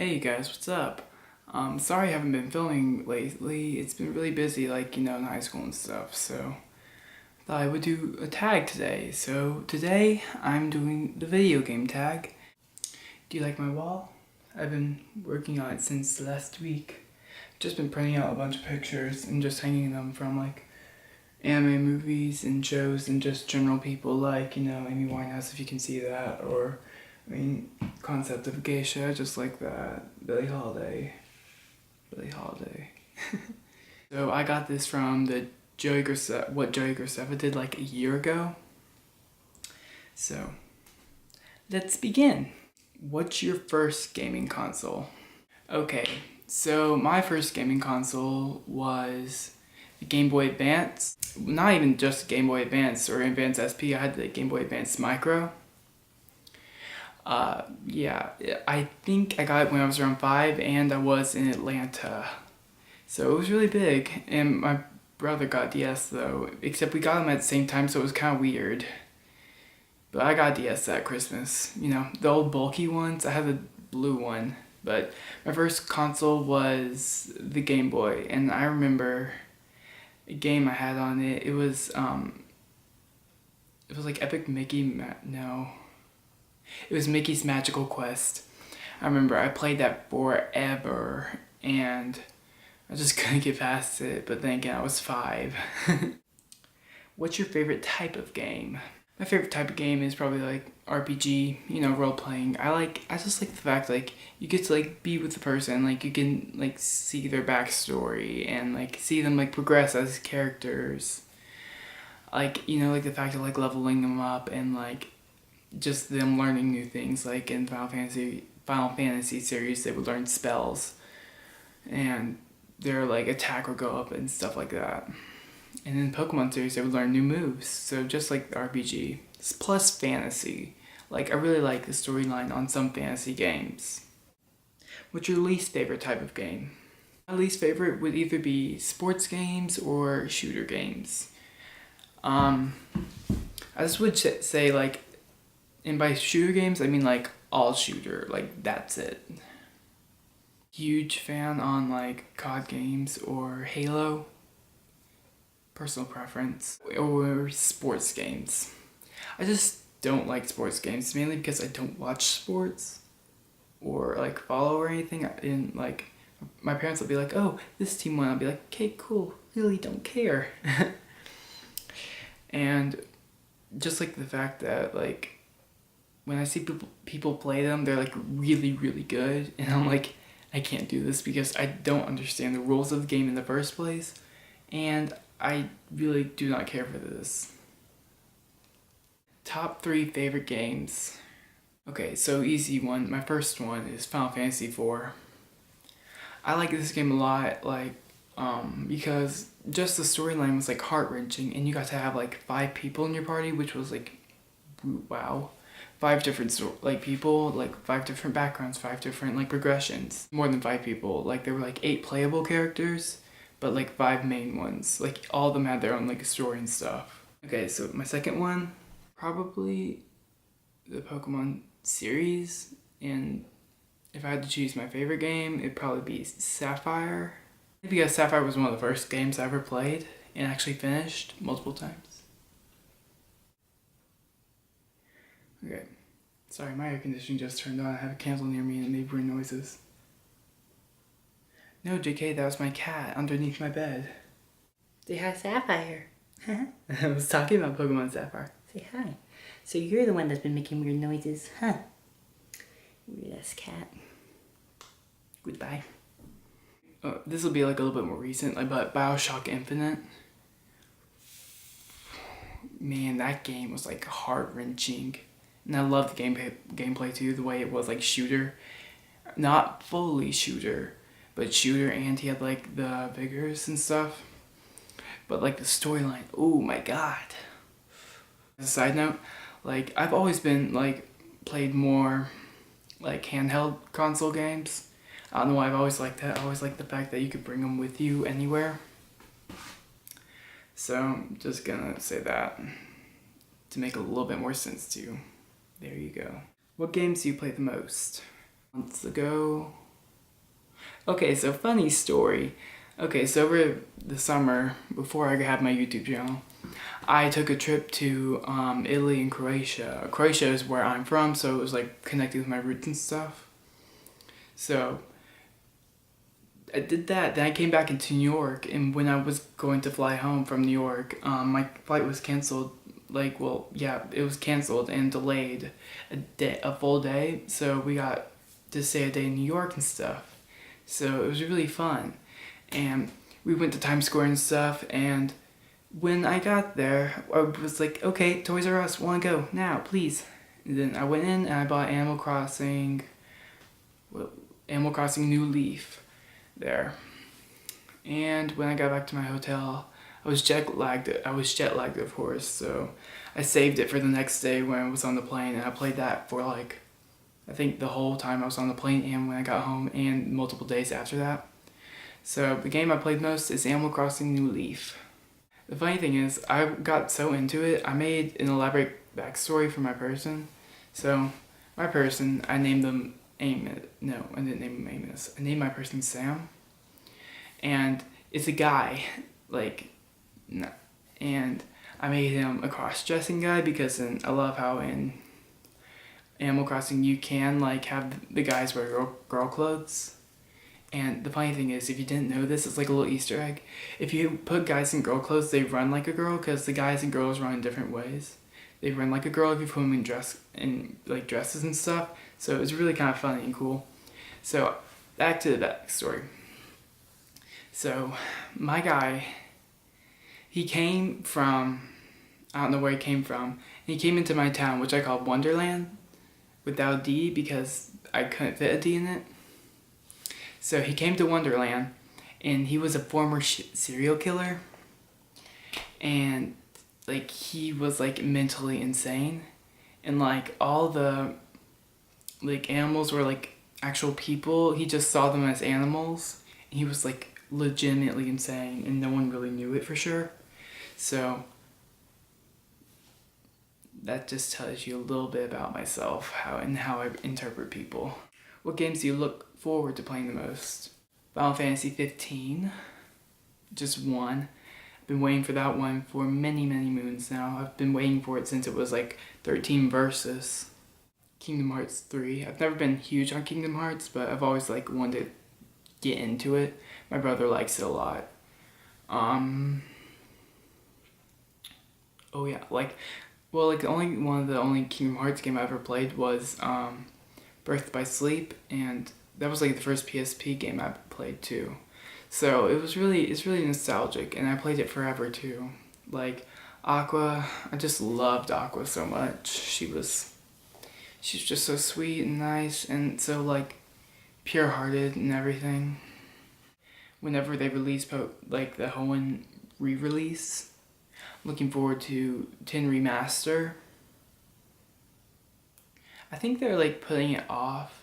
Hey guys, what's up? Sorry I haven't been filming lately. It's been really busy, in high school and stuff, so thought I would do a tag today. So today I'm doing the video game tag. Do you like my wall? I've been working on it since last week. Just been printing out a bunch of pictures and just hanging them from anime movies and shows and just general people Amy Winehouse, if you can see that, or Concept of Geisha, just like that. Billie Holiday. So I got this from what Joey Graceffa did like a year ago. So let's begin. What's your first gaming console? Okay, so my first gaming console was the Game Boy Advance. Not even just Game Boy Advance or Advance SP, I had the Game Boy Advance Micro. Yeah, I think I got it when I was around 5 and I was in Atlanta. So it was really big, and my brother got DS though, except we got them at the same time, so it was kind of weird. But I got DS at Christmas, the old bulky ones. I had the blue one, but my first console was the Game Boy, and I remember a game I had on it. It was like Epic Mickey, no. It was Mickey's Magical Quest. I remember I played that forever and I just couldn't get past it, but then again I was 5. What's your favorite type of game? My favorite type of game is probably like RPG, role playing. I just like the fact you get to be with the person, you can see their backstory and see them progress as characters. The fact of leveling them up and just them learning new things, like in Final Fantasy series they would learn spells and their attack would go up and stuff like that. And in Pokemon series they would learn new moves, so just like the RPG plus fantasy. I really like the storyline on some fantasy games. What's your least favorite type of game? My least favorite would either be sports games or shooter games. I just would say and by shooter games, I mean all shooter, that's it. Huge fan on COD games or Halo, personal preference, or sports games. I just don't like sports games, mainly because I don't watch sports or follow or anything. And my parents will be like, oh, this team won. I'll be like, okay, cool, really don't care. And just the fact that when I see people play them, they're really, really good, and I'm like, I can't do this because I don't understand the rules of the game in the first place, and I really do not care for this. Top 3 favorite games. Okay, so easy one. My first one is Final Fantasy IV. I like this game a lot, because just the storyline was heart-wrenching, and you got to have 5 people in your party, which was wow. 5 different people, 5 different backgrounds, 5 different progressions. More than 5 people. There were 8 playable characters, but 5 main ones. All of them had their own story and stuff. Okay, so my second one, probably the Pokemon series, and if I had to choose my favorite game, it'd probably be Sapphire. Because Sapphire was one of the first games I ever played and actually finished multiple times. Okay, sorry, my air conditioning just turned on. I have a candle near me and it made weird noises. No, JK, that was my cat underneath my bed. Say hi, Sapphire. I was talking about Pokemon Sapphire. Say hi. So you're the one that's been making weird noises, huh? Weird ass cat. Goodbye. This will be a little bit more recent, but BioShock Infinite. Man, that game was heart-wrenching. And I love the gameplay too, the way it was shooter. Not fully shooter, but shooter, and he had the vigors and stuff. But the storyline, oh my god. As a side note, I've always been played more handheld console games. I don't know why I've always liked that. I always liked the fact that you could bring them with you anywhere. So I'm just gonna say that to make a little bit more sense to you. There you go. What games do you play the most? Months ago, Okay, so funny story. Okay, so over the summer, before I had my YouTube channel, I took a trip to Italy and Croatia. Croatia is where I'm from, so it was like connected with my roots and stuff. So I did that. Then I came back into New York, and when I was going to fly home from New York, my flight was canceled. Like, well, yeah, it was canceled and delayed a full day. So we got to stay a day in New York and stuff. So it was really fun, and we went to Times Square and stuff. And when I got there, I was like, okay, Toys R Us, wanna go now, please? And then I went in and I bought Animal Crossing New Leaf there. And when I got back to my hotel, I was jet lagged, of course, so I saved it for the next day when I was on the plane, and I played that for like, I think the whole time I was on the plane and when I got home and multiple days after that. So the game I played most is Animal Crossing New Leaf. The funny thing is, I got so into it, I made an elaborate backstory for my person. So my person, I named them Amos. No, I didn't name him Amos. I named my person Sam. And it's a guy, like, and I made him a cross-dressing guy because I love how in Animal Crossing you can like have the guys wear girl clothes. And the funny thing is, if you didn't know this, it's like a little Easter egg. If you put guys in girl clothes, they run like a girl because the guys and girls run in different ways. They run like a girl if you put them in dresses and stuff. So it was really kind of funny and cool. So back to the backstory. So my guy, he came from, I don't know where he came from, and he came into my town, which I call Wonderland, without a D because I couldn't fit a D in it. So he came to Wonderland, and he was a former serial killer, and like he was like mentally insane, and like all the like animals were like actual people. He just saw them as animals, and he was like legitimately insane, and no one really knew it for sure. So that just tells you a little bit about myself, how I interpret people. What games do you look forward to playing the most? Final Fantasy 15, just one. I've been waiting for that one for many, many moons now. I've been waiting for it since it was like 13 Versus. Kingdom Hearts 3. I've never been huge on Kingdom Hearts, but I've always like wanted to get into it. My brother likes it a lot. Oh yeah, like the only Kingdom Hearts game I ever played was Birth by Sleep, and that was like the first PSP game I played too. So it's really nostalgic, and I played it forever too. Like Aqua, I just loved Aqua so much. She's just so sweet and nice, and so like pure-hearted and everything. Whenever they release like the Hoenn re-release, looking forward to 10 Remaster. I think they're like putting it off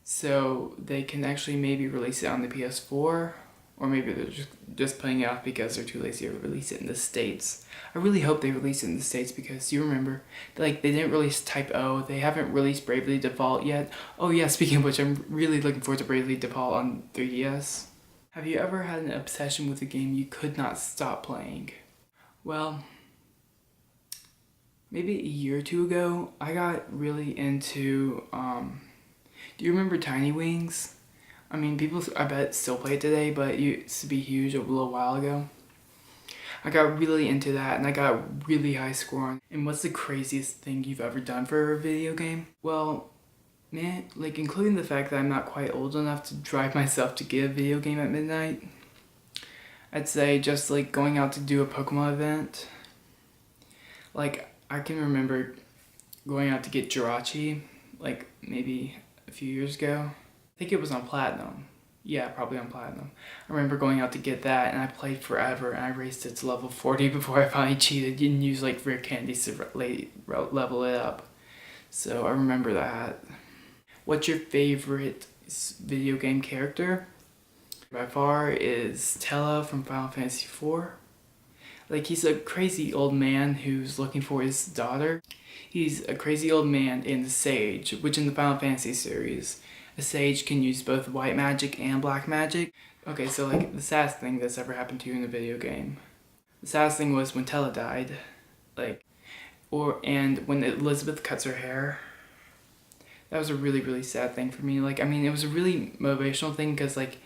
so they can actually maybe release it on the PS4, or maybe they're just putting it off because they're too lazy to release it in the States. I really hope they release it in the States because you remember, like they didn't release Type O, they haven't released Bravely Default yet. Oh yeah, speaking of which, I'm really looking forward to Bravely Default on 3DS. Have you ever had an obsession with a game you could not stop playing? Well, maybe a year or two ago, I got really into, do you remember Tiny Wings? I mean, people, I bet, still play it today, but it used to be huge a little while ago. I got really into that, and I got a really high score on. And what's the craziest thing you've ever done for a video game? Well, man, like, including the fact that I'm not quite old enough to drive myself to get a video game at midnight, I'd say just, like, going out to do a Pokemon event. Like, I can remember going out to get Jirachi, like, maybe a few years ago. I think it was on Platinum. Yeah, probably on Platinum. I remember going out to get that, and I played forever, and I raced it to level 40 before I finally cheated and used, like, rare candies to level it up. So I remember that. What's your favorite video game character? By far is Tellah from Final Fantasy IV. Like, he's a crazy old man who's looking for his daughter. He's a crazy old man in the Sage, which in the Final Fantasy series, a sage can use both white magic and black magic. Okay, so like the saddest thing that's ever happened to you in a video game. The saddest thing was when Tella died. And when Elizabeth cuts her hair. That was a really, really sad thing for me. Like, I mean, it was a really motivational thing because like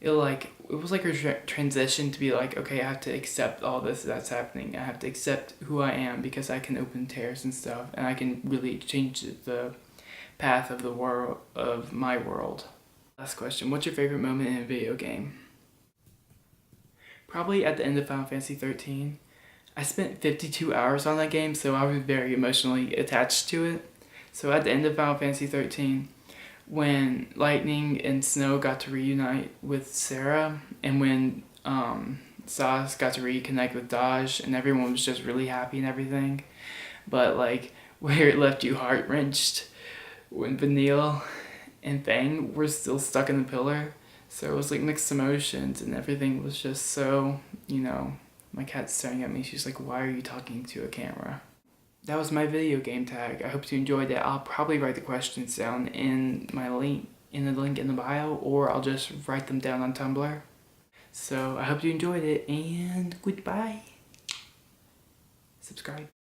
it was like a transition to be like, okay, I have to accept all this that's happening. I have to accept who I am because I can open tears and stuff, and I can really change the path of the world, of my world. Last question: what's your favorite moment in a video game? Probably at the end of Final Fantasy 13. I spent 52 hours on that game, so I was very emotionally attached to it. So at the end of Final Fantasy 13, when Lightning and Snow got to reunite with Sarah, and when Sazh got to reconnect with Dodge, and everyone was just really happy and everything. But like, where it left you heart-wrenched when Vanille and Fang were still stuck in the pillar. So it was like mixed emotions, and everything was just so, my cat's staring at me. She's like, why are you talking to a camera? That was my video game tag. I hope you enjoyed it. I'll probably write the questions down in my link, in the link in the bio, or I'll just write them down on Tumblr. So I hope you enjoyed it, and goodbye. Subscribe.